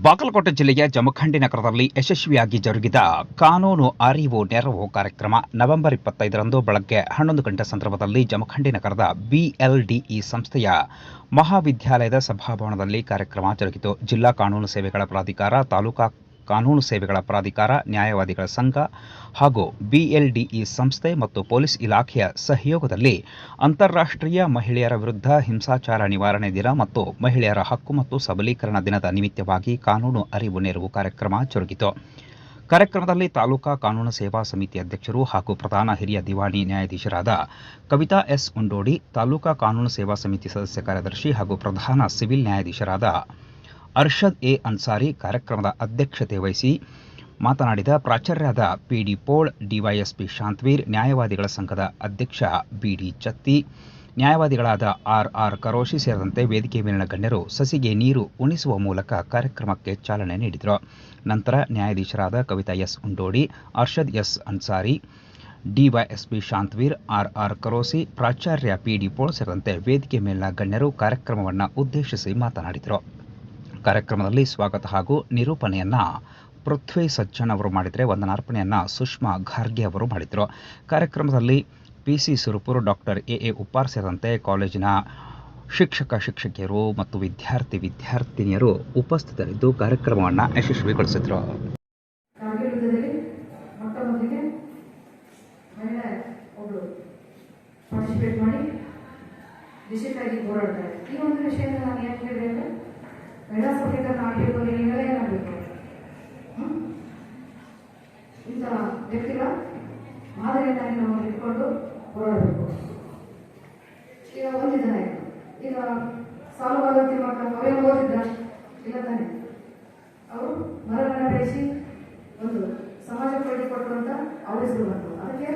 ಬಾಗಲಕೋಟೆ ಜಿಲ್ಲೆಯ ಜಮಖಂಡಿ ನಗರದಲ್ಲಿ ಯಶಸ್ವಿಯಾಗಿ ಜರುಗಿದ ಕಾನೂನು ಅರಿವು ನೆರವು ಕಾರ್ಯಕ್ರಮ ನವೆಂಬರ್ 25ರಂದು ಬೆಳಗ್ಗೆ 11 ಗಂಟೆ ಸಂದರ್ಭದಲ್ಲಿ ಜಮಖಂಡಿ ನಗರದ ಬಿಎಲ್ಡಿಇ ಸಂಸ್ಥೆಯ ಮಹಾವಿದ್ಯಾಲಯದ ಸಭಾಭವನದಲ್ಲಿ ಕಾರ್ಯಕ್ರಮ ಜರುಗಿತು. ಜಿಲ್ಲಾ ಕಾನೂನು ಸೇವೆಗಳ ಪ್ರಾಧಿಕಾರ, ತಾಲೂಕಾ ಕಾನೂನು ಸೇವೆಗಳ ಪ್ರಾಧಿಕಾರ, ನ್ಯಾಯವಾದಿಗಳ ಸಂಘ ಹಾಗೂ ಬಿಎಲ್ಡಿಇ ಸಂಸ್ಥೆ ಮತ್ತು ಪೊಲೀಸ್ ಇಲಾಖೆಯ ಸಹಯೋಗದಲ್ಲಿ ಅಂತಾರಾಷ್ಟ್ರೀಯ ಮಹಿಳೆಯರ ವಿರುದ್ಧ ಹಿಂಸಾಚಾರ ನಿವಾರಣೆ ದಿನ ಮತ್ತು ಮಹಿಳೆಯರ ಹಕ್ಕು ಮತ್ತು ಸಬಲೀಕರಣ ದಿನದ ನಿಮಿತ್ತವಾಗಿ ಕಾನೂನು ಅರಿವು ನೆರವು ಕಾರ್ಯಕ್ರಮ ಜರುಗಿತು. ಕಾರ್ಯಕ್ರಮದಲ್ಲಿ ತಾಲೂಕಾ ಕಾನೂನು ಸೇವಾ ಸಮಿತಿ ಅಧ್ಯಕ್ಷರು ಹಾಗೂ ಪ್ರಧಾನ ಹಿರಿಯ ದಿವಾಣಿ ನ್ಯಾಯಾಧೀಶರಾದ ಕವಿತಾ ಎಸ್ ಉಂಡೋಡಿ, ತಾಲೂಕಾ ಕಾನೂನು ಸೇವಾ ಸಮಿತಿ ಸದಸ್ಯ ಕಾರ್ಯದರ್ಶಿ ಹಾಗೂ ಪ್ರಧಾನ ಸಿವಿಲ್ ನ್ಯಾಯಾಧೀಶರಾದ ಅರ್ಷದ್ ಎ ಅನ್ಸಾರಿ ಕಾರ್ಯಕ್ರಮದ ಅಧ್ಯಕ್ಷತೆ ವಹಿಸಿ ಮಾತನಾಡಿದ ಪ್ರಾಚಾರ್ಯರಾದ ಪಿಡಿ ಪೋಳ್, ಡಿವೈಎಸ್ಪಿ ಶಾಂತವೀರ್, ನ್ಯಾಯವಾದಿಗಳ ಸಂಘದ ಅಧ್ಯಕ್ಷ ಬಿಡಿ ಚತ್ತಿ, ನ್ಯಾಯವಾದಿಗಳಾದ ಆರ್ ಕರೋಶಿ ಸೇರಿದಂತೆ ವೇದಿಕೆ ಮೇಲಿನ ಗಣ್ಯರು ಸಸಿಗೆ ನೀರು ಉಣಿಸುವ ಮೂಲಕ ಕಾರ್ಯಕ್ರಮಕ್ಕೆ ಚಾಲನೆ ನೀಡಿದರು. ನಂತರ ನ್ಯಾಯಾಧೀಶರಾದ Kavitha S Undodi, Arshad S Ansari, DYSP Shantaveer, R Karosi, ಪ್ರಾಚಾರ್ಯ ಪಿಡಿ ಪೋಳ್ ಸೇರಿದಂತೆ ವೇದಿಕೆ ಮೇಲಿನ ಗಣ್ಯರು ಕಾರ್ಯಕ್ರಮವನ್ನು ಉದ್ದೇಶಿಸಿ ಮಾತನಾಡಿದರು. ಕಾರ್ಯಕ್ರಮದಲ್ಲಿ ಸ್ವಾಗತ ಹಾಗೂ ನಿರೂಪಣೆಯನ್ನ ಪೃಥ್ವಿ ಸಜ್ಜನ್ ಅವರು ಮಾಡಿದರೆ, ವಂದನಾರ್ಪಣೆಯನ್ನ ಸುಷ್ಮಾ ಘಾರ್ಗೆ ಅವರು ಮಾಡಿದರು. ಕಾರ್ಯಕ್ರಮದಲ್ಲಿ PC Surapur, doctor A Uppar ಸೇರಿದಂತೆ ಕಾಲೇಜಿನ ಶಿಕ್ಷಕಿಯರು ಮತ್ತು ವಿದ್ಯಾರ್ಥಿನಿಯರು ಉಪಸ್ಥಿತರಿದ್ದು ಕಾರ್ಯಕ್ರಮವನ್ನು ಯಶಸ್ವಿಗೊಳಿಸಿದರು. ಮಹಿಳಾ ಸಬಲೀಕರಣ ಆಗಬೇಕು, ನೀವೆಲ್ಲ ಏನಾಗಬೇಕು, ಇಂಥ ವ್ಯಕ್ತಿಗಳ ಮಾದರಿಯನ್ನಾಗಿ ನಾವು ಇಟ್ಕೊಂಡು ಹೋರಾಡಬೇಕು. ಈಗ ಓದಿದ್ದಾನೆ, ಈಗ ಸಾಲುವಾದಂತೆ ಮಾಡ್ತಾರೆ, ಅವರೇ ಓದಿದ್ದ ಇಲ್ಲ ತಾನೆ, ಅವರು ಮರವನ್ನು ಬೆಳೆಸಿ ಒಂದು ಸಮಾಜ ಕೊಟ್ಟು ಅಂತ ಅವ್ರ ಹೆಸರು ಬಂತು. ಅದಕ್ಕೆ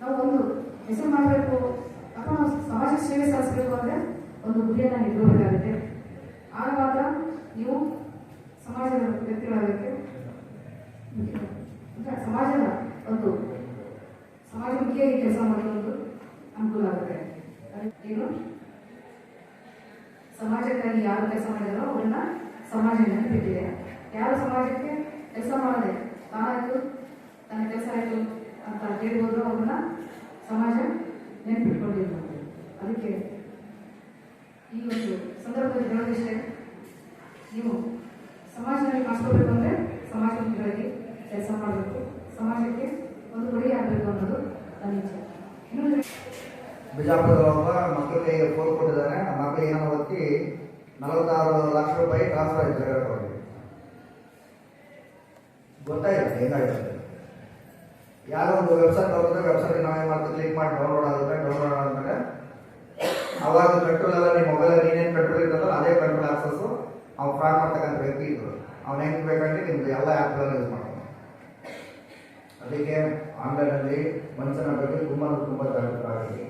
ನಾವು ಒಂದು ಹೆಸರು ಮಾಡಬೇಕು ಅಥವಾ ನಾವು ಸಮಾಜ ಸೇವೆ ಸಲ್ಲಿಸಬೇಕು ಅಂದರೆ ಒಂದು ಗುರಿಯನ್ನು ಇಟ್ಕೋಬೇಕಾಗುತ್ತೆ. ಆಗ ಮಾತ್ರ ನೀವು ಸಮಾಜದ ವ್ಯಕ್ತಿಗಳಾಗಕ್ಕೆ, ಸಮಾಜದ ಒಂದು ಸಮಾಜಮುಖಿಯಾಗಿ ಕೆಲಸ ಮಾಡೋದು ಅನುಕೂಲ ಆಗುತ್ತೆ. ಏನು ಸಮಾಜಕ್ಕಾಗಿ ಯಾರು ಕೆಲಸ ಮಾಡಿದಾರೋ ಅವ್ರನ್ನ ಸಮಾಜ ನೆನಪಿಟ್ಟಿದೆ. ಯಾರು ಸಮಾಜಕ್ಕೆ ಕೆಲಸ ಮಾಡದೆ ತಾನಾಯ್ತು ತನ್ನ ಕೆಲಸ ಆಯಿತು ಅಂತ ಹೇಳ್ಬೋದು, ಅವ್ರನ್ನ ಸಮಾಜ ನೆನಪಿಟ್ಕೊಂಡಿರ್ಬೋದು. ಅದಕ್ಕೆ ಈ ಒಂದು ಸಂದರ್ಭದಲ್ಲಿ ಹೇಳೋದಿಷ್ಟೇ, ನೀವು ಸಮಾಜದಲ್ಲಿ ಕಾಣಿಸ್ಕೋಬೇಕು ಅಂದರೆ ಸಮಾಜಮುಖಿಗಳಾಗಿ ಕೆಲಸ ಮಾಡಬೇಕು, ಸಮಾಜಕ್ಕೆ ಒಂದು ಕೊಡುಗೆ ಆಗಬೇಕು ಅನ್ನೋದು ನನ್ನ ಇಚ್ಛೆ. ಇನ್ನೊಂದು ಬಿಜಾಪುರದೊಳಗ ಮಕ್ಕಳಿಗೆ ಫೋನ್ ಕೊಟ್ಟಿದ್ದಾರೆ. ಆ ಮಕ್ಕಳಿಗೆ ಏನೋ ಓದಿ 46 ಲಕ್ಷ ರೂಪಾಯಿ ಟ್ರಾನ್ಸ್ಫರ್ ಆಯ್ತು ಅವರಿಗೆ. ಗೊತ್ತಾಯಿಲ್ಲ ಹೇಗಾಗುತ್ತೆ. ಯಾರೋ ಒಂದು ವೆಬ್ಸೈಟ್ ಹೋಗುತ್ತೆ, ವೆಬ್ಸೈಟ್ ನಾವೇನು ಮಾಡ್ತೀವಿ, ಕ್ಲಿಕ್ ಮಾಡಿ ಡೌನ್ಲೋಡ್ ಆಗುತ್ತೆ. ಡೌನ್ಲೋಡ್ ಆದಮೇಲೆ ಅವಾಗ ಕಂಟ್ರೋಲ್ ಎಲ್ಲ ನಿಮ್ಮ ಮೊಬೈಲ್ ನೀನೇನು ಕಂಟ್ರೋಲ್ ಇರ್ತದಲ್ಲ ಅದೇ ಕಂಟ್ರೋಲ್ ಆಕ್ಸಸ್ಸು ಅವ್ನು ಫ್ರಾಡ್ ಮಾಡ್ತಕ್ಕಂಥ ವ್ಯಕ್ತಿ ಇದ್ರು. ಅವ್ನು ಹೆಂಗೆ ಬೇಕಂದ್ರೆ ನಿಮ್ದು ಎಲ್ಲ ಆ್ಯಪ್ಗಳನ್ನು ಯೂಸ್ ಮಾಡ್ತಾನೆ. ಅದಕ್ಕೆ ಆನ್ಲೈನಲ್ಲಿ ಮನುಷ್ಯನ ಬಗ್ಗೆ ತುಂಬ ಜಾಗೃತರಾಗಿ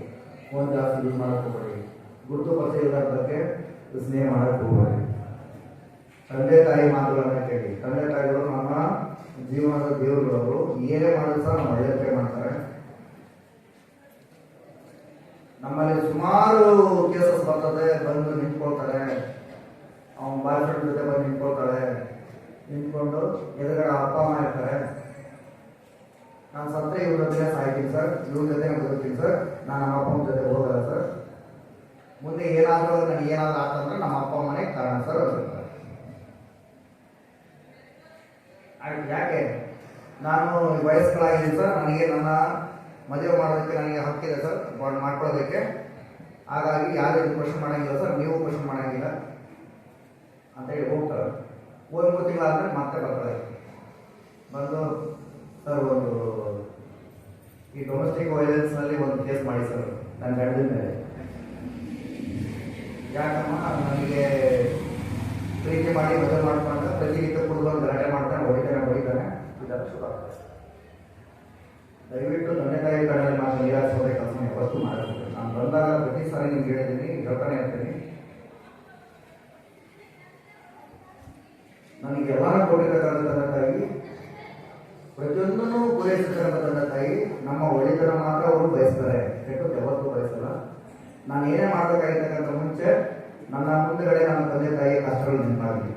ಫೋನ್ ಜಾಸ್ತಿ ಯೂಸ್ ಮಾಡೋಕ್ಕೆ ಹೋಗಬೇಡಿ. ಗುರುತು ಪರಿಚಯ ಇಲ್ಲದ ಬಗ್ಗೆ ಸ್ನೇಹ ಮಾಡೋಕ್ಕೆ ಹೋಗಬೇಡಿ. ತಂದೆ ತಾಯಿ ಮಾತುಗಳನ್ನು ಕೇಳಿ. ತಂದೆ ತಾಯಿಗಳು ನಮ್ಮ ಜೀವನದ ದೇವರುಗಳು. ಏನೇ ಮಾಡಿದ್ರು ಸಹ ನಮ್ಮ ಒಳ್ಳೆಯದೇ ಮಾಡ್ತಾರೆ. ನಮ್ಮಲ್ಲಿ ಸುಮಾರು ಕೇಸಸ್ ಬರ್ತದೆ, ಬಂದು ನಿಂತ್ಕೊಳ್ತಾರೆ, ಅವನ ಬಾಯ್ ಫ್ರೆಂಡ್ ಜೊತೆ ಬಂದು ನಿಂತ್ಕೊಂಡು ಎದುರುಗಡೆ ಅಪ್ಪ ಅಮ್ಮ ಇರ್ತಾರೆ. ನಾನು ಸತ್ತರೆ ಇವ್ರ ಜೊತೆ ಸಾಯ್ತೀನಿ ಸರ್, ಇವ್ರ ಜೊತೆ ಬದುಕ್ತೀನಿ ಸರ್, ನಾನು ನಮ್ಮ ಅಪ್ಪ ಅಮ್ಮ ಜೊತೆ ಹೋಗಲ್ಲ ಸರ್, ಮುಂದೆ ಏನಾದರೂ ನನಗೆ ಏನಾದರೂ ಆಗ್ತಂದ್ರೆ ನಮ್ಮ ಅಪ್ಪ ಅಮ್ಮನೇ ಕಾರಣ ಸರ್ ಅಂತಾರೆ. ಯಾಕೆ ನಾನು ವಯಸ್ಸುಗಳಾಗಿದ್ದೀನಿ ಸರ್, ನನಗೆ ನನ್ನ ಮದುವೆ ಮಾಡೋದಕ್ಕೆ ನನಗೆ ಹಕ್ಕಿದೆ ಸರ್, ಮಾಡ್ಕೊಳ್ಳೋದಕ್ಕೆ, ಹಾಗಾಗಿ ಯಾರು ಕ್ವಶನ್ ಮಾಡೋಂಗಿಲ್ಲ ಸರ್, ನೀವು ಕ್ವಶನ್ ಮಾಡೋಂಗಿಲ್ಲ ಅಂತೇಳಿ ಹೋಗ್ತಾರೆ. ಹೋಗಿ 3 ತಿಂಗಳಾದ್ಮೇಲೆ ಮತ್ತೆ ಬರ್ತಾರೆ. ಬಂದು ಸರ್ ಒಂದು ಈ ಡೊಮೆಸ್ಟಿಕ್ ವೈಲೆನ್ಸ್ನಲ್ಲಿ ಒಂದು ಕೇಸ್ ಮಾಡಿ ಸರ್ ನನ್ನ ಗಂಡನ ಮೇಲೆ. ಯಾಕಮ್ಮ ನನಗೆ ಪ್ರೀತಿ ಮಾಡಿ ಮದುವೆ ಮಾಡ್ಕೊಂಡ ಪ್ರತಿನಿತ್ಯ ಕುಡಿದು ಗಲಾಟೆ ಮಾಡ್ತಾನೆ, ಹೊಡಿತಾನೆ ಇದೆಲ್ಲ ಶುರು ಆಗ್ತದೆ. ದಯವಿಟ್ಟು ತಂದೆ ತಾಯಿ ಕಡೆಯಲ್ಲಿ ಮಾತ್ರ ನಿರಾಶೋದೇ ಕೆಲಸ ಯಾವತ್ತೂ ಮಾಡಬೇಕು. ನಾನು ಬಂದಾಗ ಪ್ರತಿ ಸಾರಿ ನಿಮ್ಗೆ ಹೇಳಿದ್ದೀನಿ, ಹೇಳ್ತಾನೆ ಇರ್ತೀನಿ. ನನಗೆ ಎಲ್ಲ ಕೊಟ್ಟಿರ್ತಕ್ಕಂಥ ತಂದೆ ತಾಯಿ, ಪ್ರತಿಯೊಂದನ್ನು ಪೂರೈಸಿರ್ತಕ್ಕಂಥ ತಂದೆ ತಾಯಿ ನಮ್ಮ ಒಳ್ಳೆತನ ಮಾತ್ರ ಅವರು ಬಯಸ್ತಾರೆ, ಕೆಟ್ಟದ್ದು ಯಾವತ್ತೂ ಬಯಸಲ್ಲ. ನಾನು ಏನೇ ಮಾಡಬೇಕಾಗಿರ್ತಕ್ಕಂಥ ಮುಂಚೆ ನನ್ನ ಮುಂದೆಗಡೆ ನನ್ನ ತಂದೆ ತಾಯಿ ಕಷ್ಟಗಳು ನೆನಪಾಗಲಿ.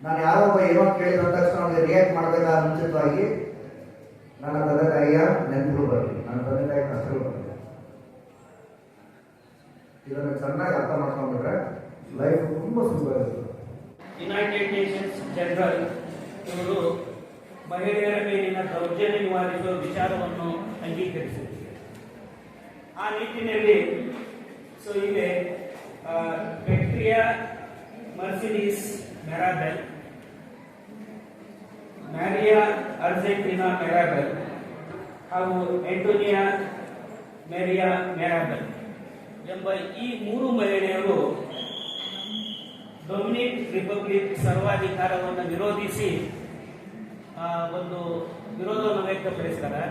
ನಾನು ಯಾರೋ ಒಬ್ಬ ಏನೋ ಕೇಳಿದ ತಕ್ಷಣ ಅವ್ನಿಗೆ ರಿಯಾಕ್ಟ್ ಮಾಡಬೇಕಾದ ಮುಂಚಿತವಾಗಿ ನನ್ನ ತಂದೆ ತಾಯಿಯ ನೆನಪುಗಳು ಬರಲಿ, ನನ್ನ ತಂದೆ ತಾಯಿಯ ಕಷ್ಟಗಳು ಬರಲಿ. ಇದನ್ನು ಚೆನ್ನಾಗಿ ಅರ್ಥ ಮಾಡ್ಕೊಂಡ್ಬಿಟ್ರೆ ಲೈಫ್ ತುಂಬ ಸುಲಭ ಇರುತ್ತೆ. ಯುನೈಟೆಡ್ ನೇಷನ್ಸ್ ಜನರಲ್ ಇವರು ಮಹಿಳೆಯರ ಮೇಲಿನ ದೌರ್ಜನ್ಯ ನಿವಾರಿಸುವ ವಿಚಾರವನ್ನು ಅಂಗೀಕರಿಸಿದ್ದಾರೆ. ಆ ನಿಟ್ಟಿನಲ್ಲಿ ಇಲ್ಲಿ ಪೆಟ್ರಿಯಾ ಮರ್ಸಿಡೀಸ್ ಮೆರಾಬೆಲ್, ಮ್ಯಾರಿಯಾ ಅರ್ಜೆಂಟಿನಾ ಮೆರಾಬೆಲ್ ಹಾಗೂ ಆಂಟೋನಿಯಾ ಮೇರಿಯಾ ಮೆರಾಬೆಲ್ ಎಂಬ ಈ 3 ಮಹಿಳೆಯರು ಡೊಮಿನಿಕ್ ರಿಪಬ್ಲಿಕ್ ಸರ್ವಾಧಿಕಾರವನ್ನು ವಿರೋಧಿಸಿ ಒಂದು ವಿರೋಧವನ್ನು ವ್ಯಕ್ತಪಡಿಸ್ತಾರೆ.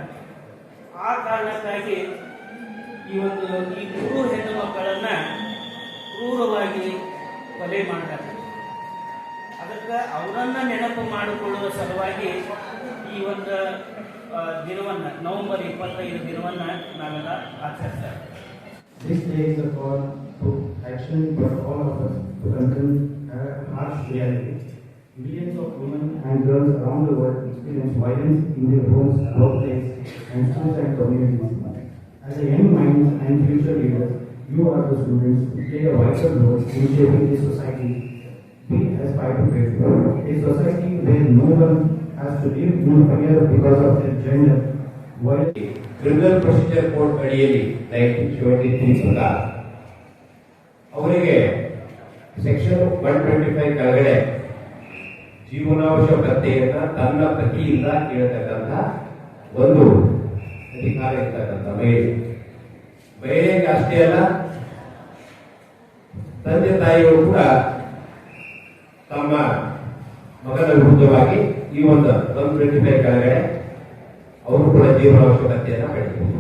ಆ ಕಾರಣಕ್ಕಾಗಿ ಈ 3 ಹೆಣ್ಣು ಮಕ್ಕಳನ್ನ ಕ್ರೂರವಾಗಿ ಕೊಲೆ ಮಾಡ್ತಾರೆ. ಅದಕ್ಕೆ ಅವರನ್ನ ನೆನಪು ಮಾಡಿಕೊಳ್ಳುವ ಸಲುವಾಗಿ ಈ ಒಂದು ದಿನವನ್ನು ನವೆಂಬರ್ 25 ದಿನವನ್ನು ನಾವೆಲ್ಲ ಆಚರಿಸ್ತಾರೆ. This day is a call to action for all of us to confront a harsh reality. Millions of women and girls around the world experience violence in their homes, workplaces, and suicide communities. As a young minds and future leaders, you are the students who play a vital role in shaping this society. We aspire to create a society where no one has to live in fear because of their gender. While criminal procedure code ಅಡಿಯಲ್ಲಿ 1973 ಪ್ರಕಾರ ಅವರಿಗೆ section 125 ಕೆಳಗಡೆ ಜೀವನಾವಶ್ಯಕ ಭತ್ಯೆಯನ್ನ ತನ್ನ ಪತಿಯಿಂದ ಕೇಳತಕ್ಕಂಥ ಒಂದು ಅಧಿಕಾರ ಇರ್ತಕ್ಕಂಥ ಮಹಿಳೆಗೆ ಅಷ್ಟೇ ಅಲ್ಲ, ತಂದೆ ತಾಯಿಗಳು ಕೂಡ ತಮ್ಮ ಮಗನ ವಿರುದ್ಧವಾಗಿ ಈ ಒಂದು 125 ಕೆಳಗಡೆ ಅವರು ಕೂಡ ಜೀವನಾವಶ್ಯಕತೆಯನ್ನು ಪಡೆಯಬಹುದು.